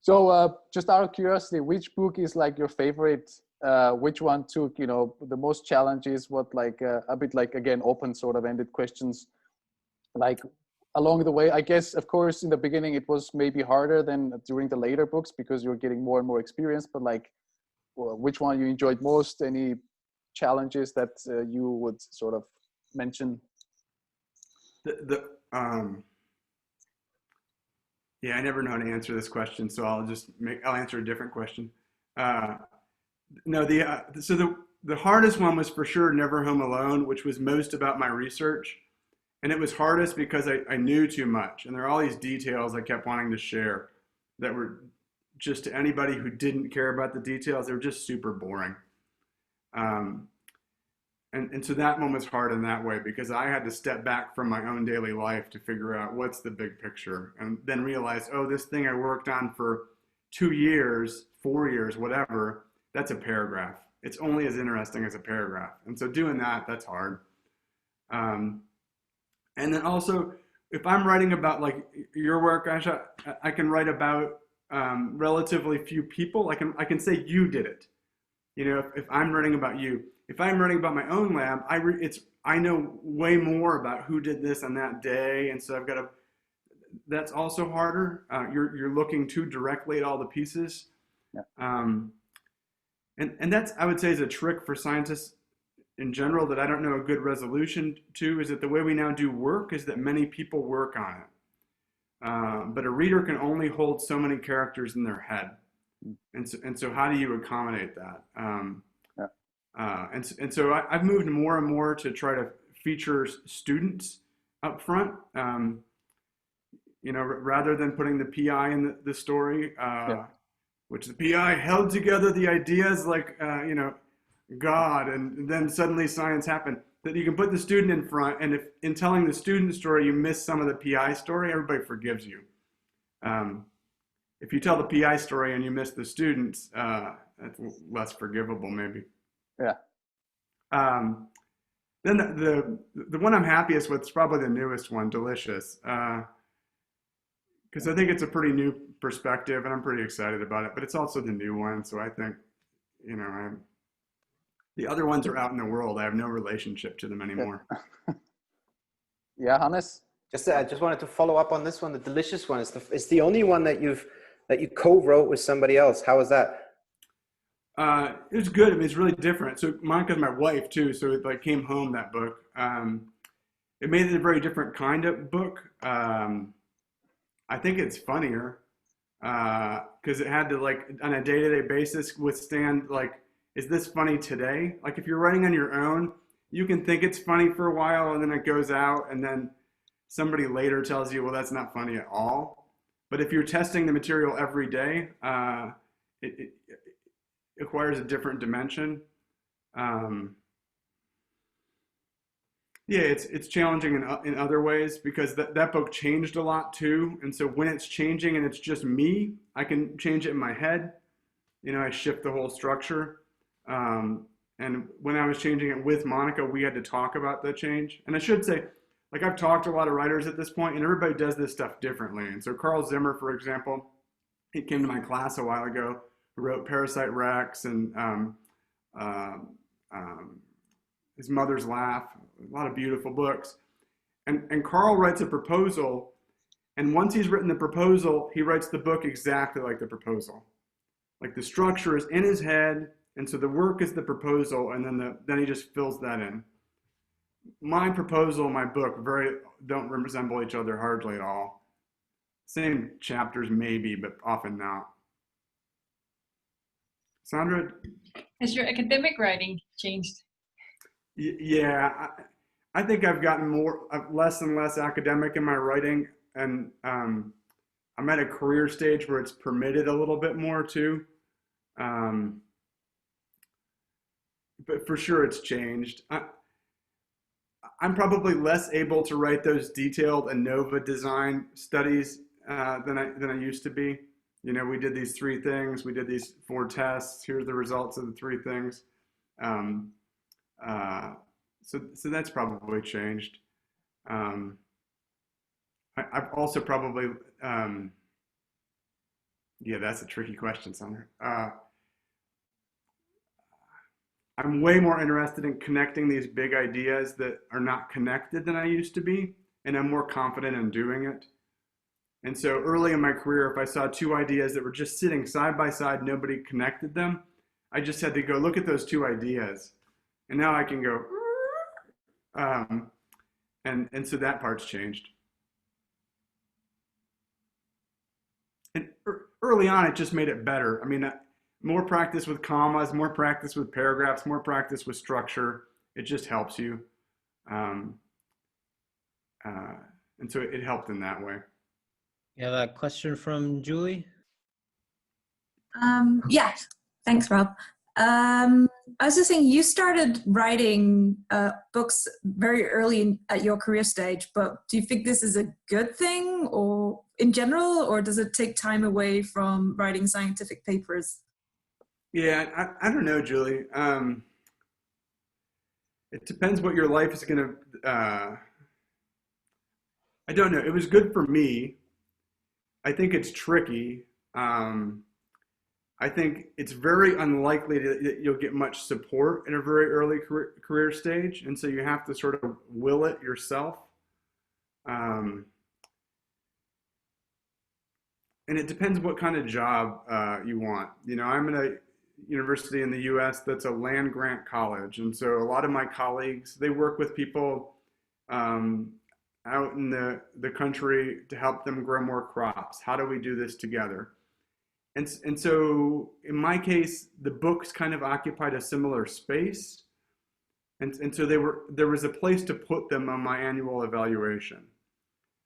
So just out of curiosity, which book is like your favorite? Which one took, the most challenges? What, like a bit like, again, open sort of ended questions, like along the way? I guess, of course, in the beginning, it was maybe harder than during the later books because you're getting more and more experience, but like, which one you enjoyed most? Any challenges that you would sort of mention? Yeah, I never know how to answer this question, so I'll answer a different question. No, the hardest one was for sure Never Home Alone, which was most about my research. And it was hardest because I knew too much. And there are all these details I kept wanting to share that were just, to anybody who didn't care about the details, they were just super boring. And so that one was hard in that way because I had to step back from my own daily life to figure out what's the big picture, and then realize, this thing I worked on for 2 years, 4 years, whatever, that's a paragraph. It's only as interesting as a paragraph. And so doing that's hard. And then also, if I'm writing about like your work, Asha, I can write about relatively few people. I can say you did it. You know, if I'm writing about you, if I'm writing about my own lab, I know way more about who did this on that day, and so I've got to. That's also harder. You're looking too directly at all the pieces, Yeah. And that's, I would say, is a trick for scientists in general that I don't know a good resolution to. Is that the way we now do work is that many people work on it, but a reader can only hold so many characters in their head, and so how do you accommodate that? And so I've moved more and more to try to feature students up front. You know, rather than putting the PI in the story, which the PI held together the ideas like, you know, God, and then suddenly science happened. That you can put the student in front, and if in telling the student story you miss some of the PI story, everybody forgives you. If you tell the PI story and you miss the students, that's less forgivable, maybe. Yeah. Then the one I'm happiest with is probably the newest one, Delicious. Because I think it's a pretty new perspective, and I'm pretty excited about it. But it's also the new one, so I think, you know, the other ones are out in the world. I have no relationship to them anymore. Yeah, Hannes. I just wanted to follow up on this one. The Delicious one is the only one that you co-wrote with somebody else. How was that? It was good. I mean, it's really different. So Monica's my wife too, so it like came home, that book. It made it a very different kind of book. I think it's funnier because it had to, like, on a day-to-day basis, withstand, like, is this funny today? Like, if you're writing on your own, you can think it's funny for a while, and then it goes out, and then somebody later tells you, well, that's not funny at all. But if you're testing the material every day, it acquires a different dimension. Yeah, it's challenging in other ways because that book changed a lot too. And so when it's changing and it's just me, I can change it in my head. You know, I shift the whole structure. And when I was changing it with Monica, we had to talk about the change. And I should say, like, I've talked to a lot of writers at this point, and everybody does this stuff differently. And so Carl Zimmer, for example, he came to my class a while ago, who wrote Parasite Rex and His Mother's Laugh, a lot of beautiful books. And Carl writes a proposal, and once he's written the proposal, he writes the book exactly like the proposal. Like, the structure is in his head, and so the work is the proposal, and then he just fills that in. My proposal and my book don't resemble each other hardly at all. Same chapters maybe, but often not. Sandra? Has your academic writing changed? Yeah, I think I've gotten less and less academic in my writing, and I'm at a career stage where it's permitted a little bit more too. But for sure it's changed. I'm probably less able to write those detailed ANOVA design studies than I used to be. You know, we did these 3 things, we did these 4 tests, here's the results of the 3 things. So that's probably changed. I've also probably, yeah, that's a tricky question, Sandra. I'm way more interested in connecting these big ideas that are not connected than I used to be, and I'm more confident in doing it. And so early in my career, if I saw 2 ideas that were just sitting side by side, nobody connected them, I just had to go look at those 2 ideas. And now I can go, and so that part's changed. And early on, it just made it better. I mean, more practice with commas, more practice with paragraphs, more practice with structure. It just helps you. And so it helped in that way. You have a question from Julie? Yeah, thanks, Rob. I was just saying, you started writing books very early at your career stage, but do you think this is a good thing, or in general, or does it take time away from writing scientific papers? Yeah, I don't know, Julie. It depends what your life is going to, I don't know. It was good for me. I think it's tricky. I think it's very unlikely that you'll get much support in a very early career stage, and so you have to sort of will it yourself. And it depends what kind of job you want. You know, I'm in a university in the US that's a land grant college, and so a lot of my colleagues, they work with people out in the country to help them grow more crops. How do we do this together? And so in my case, the books kind of occupied a similar space. And so there was a place to put them on my annual evaluation.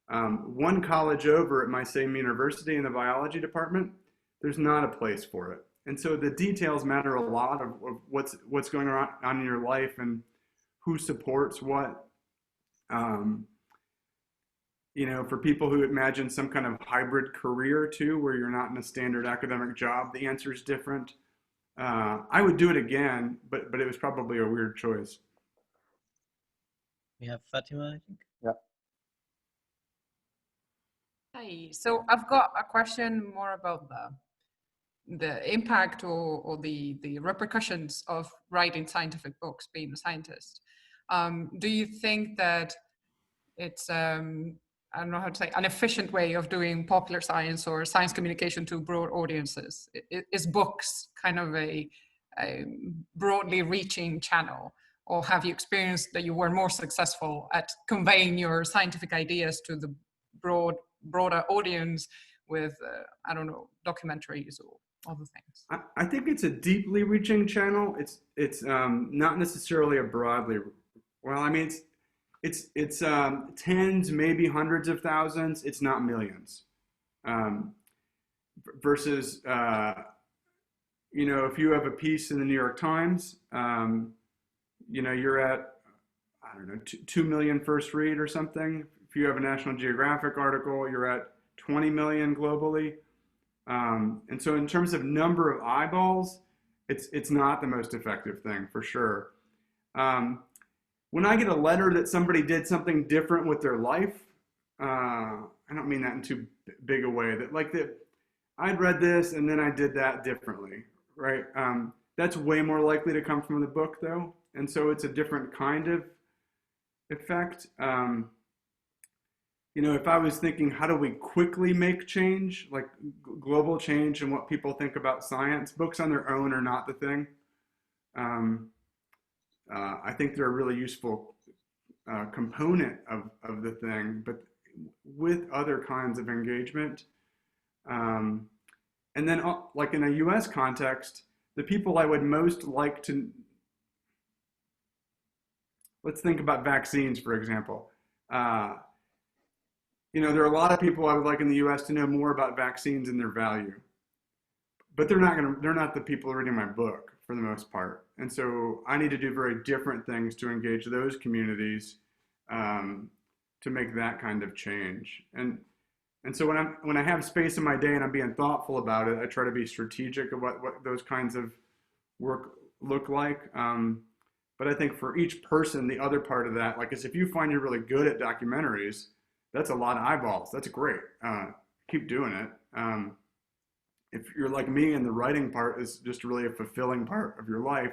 One college over at my same university in the biology department, there's not a place for it. And so the details matter a lot of what's going on in your life and who supports what. You know, for people who imagine some kind of hybrid career too, where you're not in a standard academic job, the answer is different. I would do it again, but it was probably a weird choice. We have Fatima, I think. Yeah. Hi. So I've got a question more about the impact or the repercussions of writing scientific books, being a scientist. Do you think that it's I don't know how to say, an efficient way of doing popular science or science communication to broad audiences? Is books kind of a broadly reaching channel? Or have you experienced that you were more successful at conveying your scientific ideas to the broader audience with, I don't know, documentaries or other things? I think it's a deeply reaching channel. It's not necessarily a broadly, well, I mean, it's tens, maybe hundreds of thousands. It's not millions. Versus, you know, if you have a piece in the New York Times, you know, you're at, I don't know, 2 million first read or something. If you have a National Geographic article, you're at 20 million globally. And so in terms of number of eyeballs, it's not the most effective thing for sure. When I get a letter that somebody did something different with their life, I don't mean that in too big a way, that like that I'd read this and then I did that differently, right? That's way more likely to come from the book though. And so it's a different kind of effect. You know, if I was thinking, how do we quickly make change, like global change and what people think about science, books on their own are not the thing. I think they're a really useful component of the thing, but with other kinds of engagement. And then like in a US context, the people I would most like to, let's think about vaccines, for example. You know, there are a lot of people I would like in the US to know more about vaccines and their value, but they're not the people reading my book for the most part. And so I need to do very different things to engage those communities to make that kind of change. And so when I have space in my day and I'm being thoughtful about it, I try to be strategic of what those kinds of work look like. But I think for each person, the other part of that, like is if you find you're really good at documentaries, that's a lot of eyeballs. That's great. Keep doing it. If you're like me and the writing part is just really a fulfilling part of your life,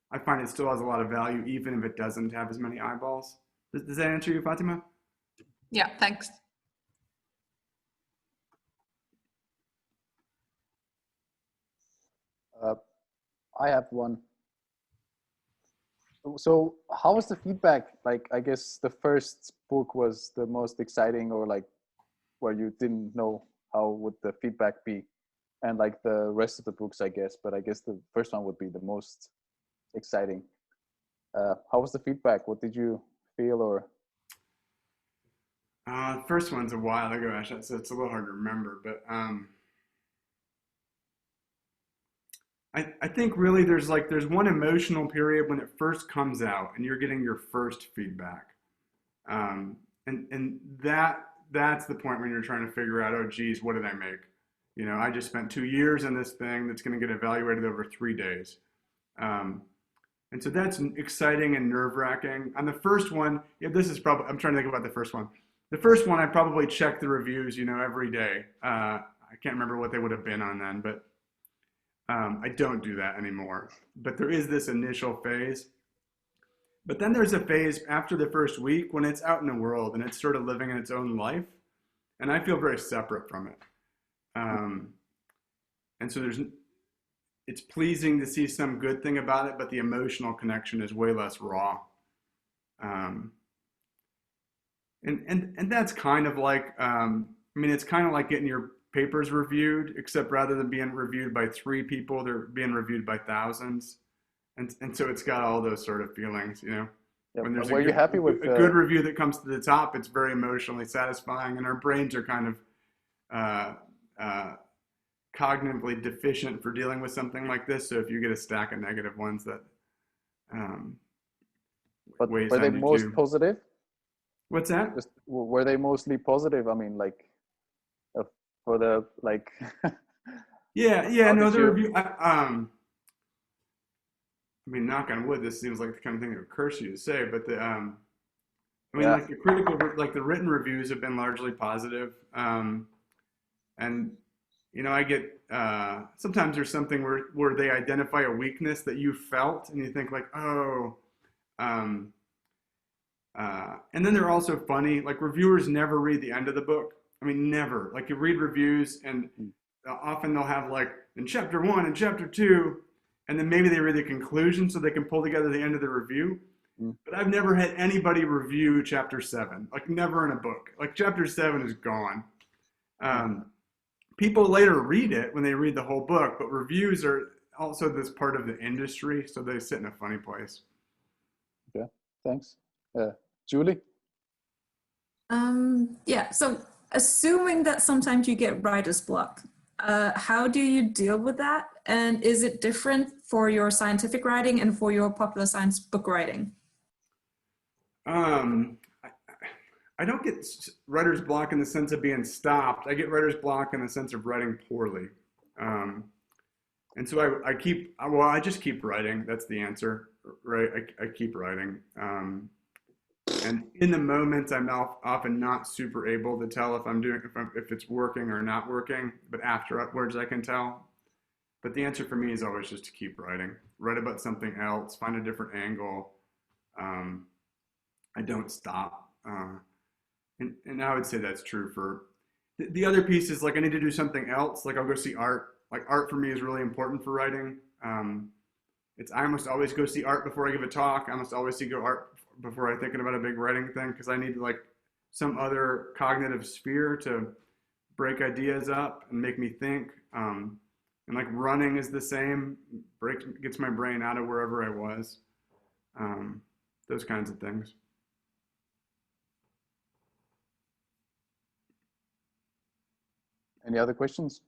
I find it still has a lot of value, even if it doesn't have as many eyeballs. Does that answer you, Fatima? Yeah, thanks. I have one. So how was the feedback? Like, I guess the first book was the most exciting, or like where you didn't know how would the feedback be, and like the rest of the books, I guess, but I guess the first one would be the most exciting. How was the feedback? What did you feel? Or the first one's a while ago, actually, so it's a little hard to remember, but I think really there's one emotional period when it first comes out and you're getting your first feedback. And that's the point when you're trying to figure out, oh geez, what did I make? You know, I just spent 2 years in this thing that's going to get evaluated over 3 days. And so that's exciting and nerve-wracking. On the first one, yeah, this is probably, I'm trying to think about the first one. The first one, I probably checked the reviews, you know, every day. I can't remember what they would have been on then, but I don't do that anymore. But there is this initial phase. But then there's a phase after the first week when it's out in the world and it's sort of living in its own life. And I feel very separate from it. And so it's pleasing to see some good thing about it, but the emotional connection is way less raw. And that's kind of like, it's kind of like getting your papers reviewed, except rather than being reviewed by 3 people, they're being reviewed by thousands. And so it's got all those sort of feelings, When there's were you happy with a good review that comes to the top, it's very emotionally satisfying, and our brains are kind of cognitively deficient for dealing with something like this. So if you get a stack of negative ones, that but weighs were they on you most too. positive? What's that? Were they mostly positive? For the like. Yeah. No, the review. Knock on wood. This seems like the kind of thing that would curse you to say, but like the critical, like the written reviews have been largely positive. And I get sometimes there's something where they identify a weakness that you felt, and you think like, oh. And then they're also funny. Like reviewers never read the end of the book. Never. Like you read reviews, and often they'll have like in chapter 1 and chapter 2, and then maybe they read the conclusion so they can pull together the end of the review. But I've never had anybody review chapter 7. Like never in a book. Like chapter 7 is gone. People later read it when they read the whole book, but reviews are also this part of the industry, so they sit in a funny place. Okay, thanks. Julie? Yeah, so assuming that sometimes you get writer's block, how do you deal with that? And is it different for your scientific writing and for your popular science book writing? I don't get writer's block in the sense of being stopped. I get writer's block in the sense of writing poorly. And so I just keep writing. That's the answer, right? I keep writing. And in the moment, I'm often not super able to tell if it's working or not working, but afterwards I can tell. But the answer for me is always just to keep writing. Write about something else, find a different angle. I don't stop. And I would say that's true for the other piece is like I need to do something else. Like I'll go see art. Like art for me is really important for writing. I must always go see art before I give a talk. I must always see art before I'm thinking about a big writing thing, because I need like some other cognitive sphere to break ideas up and make me think. And like running is the same, gets my brain out of wherever I was. Those kinds of things. Any other questions?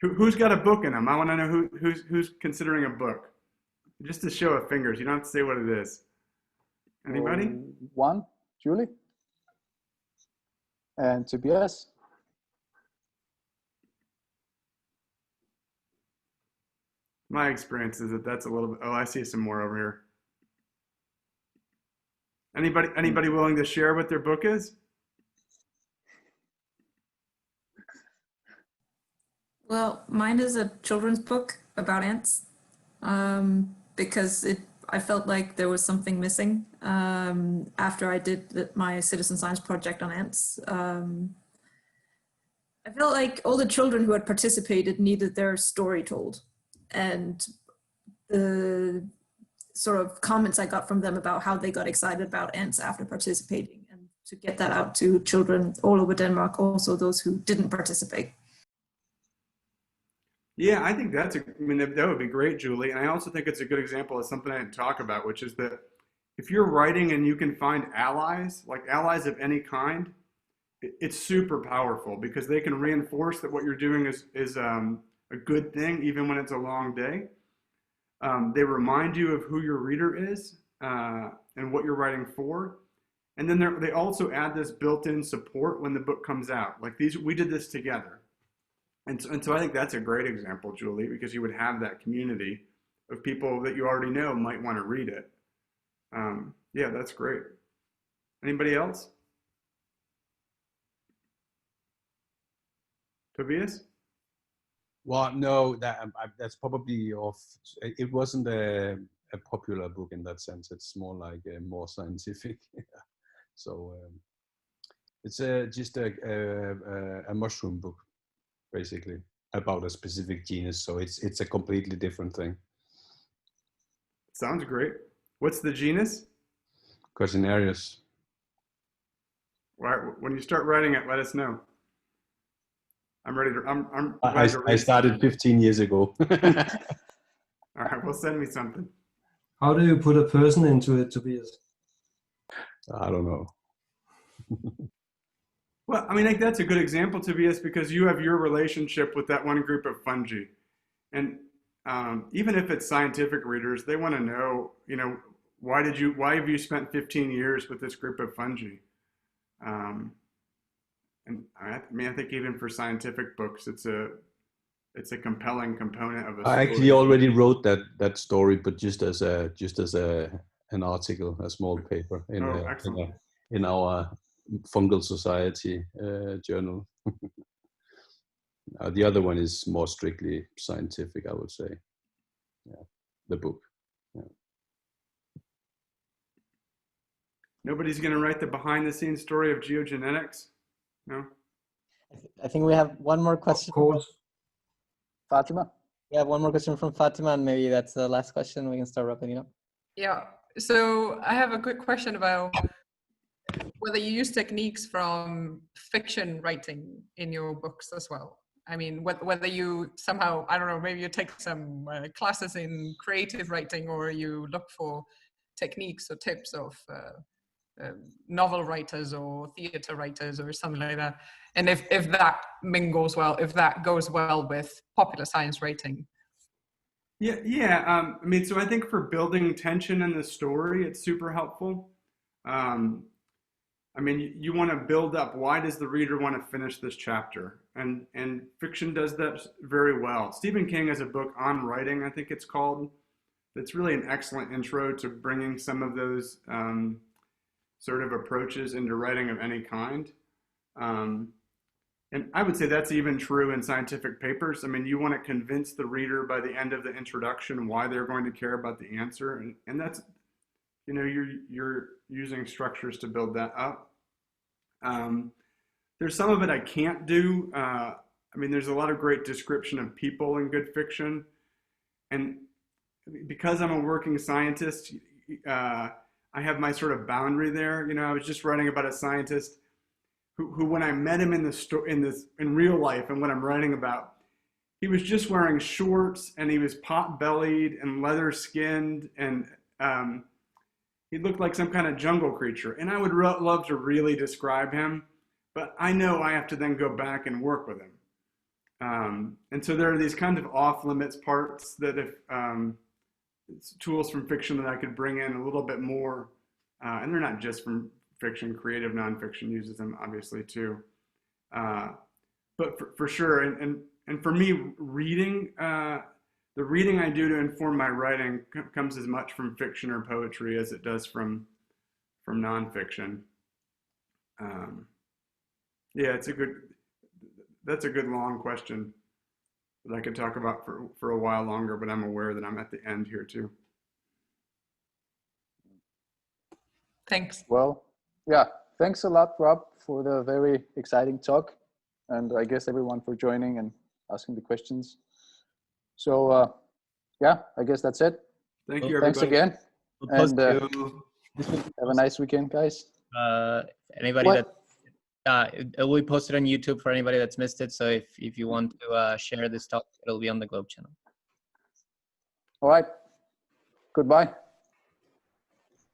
Who's got a book in them? I want to know who's considering a book. Just a show of fingers. You don't have to say what it is. Anybody? One, Julie. And Tobias. My experience is that's a little bit. Oh, I see some more over here. Anybody willing to share what their book is? Well, mine is a children's book about ants, because I felt like there was something missing after I did my citizen science project on ants. I felt like all the children who had participated needed their story told. And the sort of comments I got from them about how they got excited about ants after participating, and to get that out to children all over Denmark, also those who didn't participate. Yeah, I think that would be great, Julie. And I also think it's a good example of something I didn't talk about, which is that if you're writing and you can find allies, like allies of any kind, it's super powerful, because they can reinforce that what you're doing is a good thing, even when it's a long day. They remind you of who your reader is and what you're writing for. And then they also add this built-in support when the book comes out. Like we did this together. And so I think that's a great example, Julie, because you would have that community of people that you already know might want to read it. Yeah, that's great. Anybody else? Tobias? Well, no, that's probably off. It wasn't a popular book in that sense. It's more like a more scientific. So it's just a mushroom book, basically, about a specific genus. So it's a completely different thing. Sounds great. What's the genus? Coccinarius. When you start writing it, let us know. I'm ready to. I started 15 years ago. All right, well, send me something. How do you put a person into it, Tobias? I don't know. Well, I mean, like, that's a good example, Tobias, because you have your relationship with that one group of fungi, and even if it's scientific readers, they want to know, why have you spent 15 years with this group of fungi? And I think even for scientific books, it's a compelling component of a story. I actually already wrote that story, but just as an article, a small paper in our Fungal Society journal. The other one is more strictly scientific, I would say. Yeah, the book. Yeah. Nobody's going to write the behind-the-scenes story of geogenetics? No? I think we have one more question. Of course. Fatima? We have one more question from Fatima, and maybe that's the last question. We can start wrapping it up. Yeah, so I have a quick question about whether you use techniques from fiction writing in your books as well. I mean, whether you somehow, I don't know, maybe you take some classes in creative writing, or you look for techniques or tips of novel writers or theater writers or something like that. And if that mingles well, if that goes well with popular science writing. Yeah. I mean, so I think for building tension in the story, it's super helpful. I mean, you want to build up, why does the reader want to finish this chapter? And fiction does that very well. Stephen King has a book on writing, I think it's called. It's really an excellent intro to bringing some of those sort of approaches into writing of any kind. And I would say that's even true in scientific papers. I mean, you want to convince the reader by the end of the introduction why they're going to care about the answer. And that's, you're using structures to build that up. There's some of it I can't do. I mean, there's a lot of great description of people in good fiction. And because I'm a working scientist, I have my sort of boundary there. I was just writing about a scientist who when I met him in real life and what I'm writing about, he was just wearing shorts and he was pot-bellied and leather-skinned, and he looked like some kind of jungle creature. And I would love to really describe him, but I know I have to then go back and work with him. And so there are these kind of off-limits parts that if it's tools from fiction that I could bring in a little bit more, and they're not just from fiction, creative nonfiction uses them obviously too. But for sure, and for me, reading, the reading I do to inform my writing comes as much from fiction or poetry as it does from nonfiction. Yeah, that's a good long question that I could talk about for a while longer, but I'm aware that I'm at the end here too. Thanks. Well, yeah, thanks a lot, Rob, for the very exciting talk. And I guess everyone for joining and asking the questions. So, yeah, I guess that's it. Thank you, everybody. Thanks again. And have a nice weekend, guys. Anybody it will be posted on YouTube for anybody that's missed it. So if you want to share this talk, it'll be on the Globe channel. All right. Goodbye.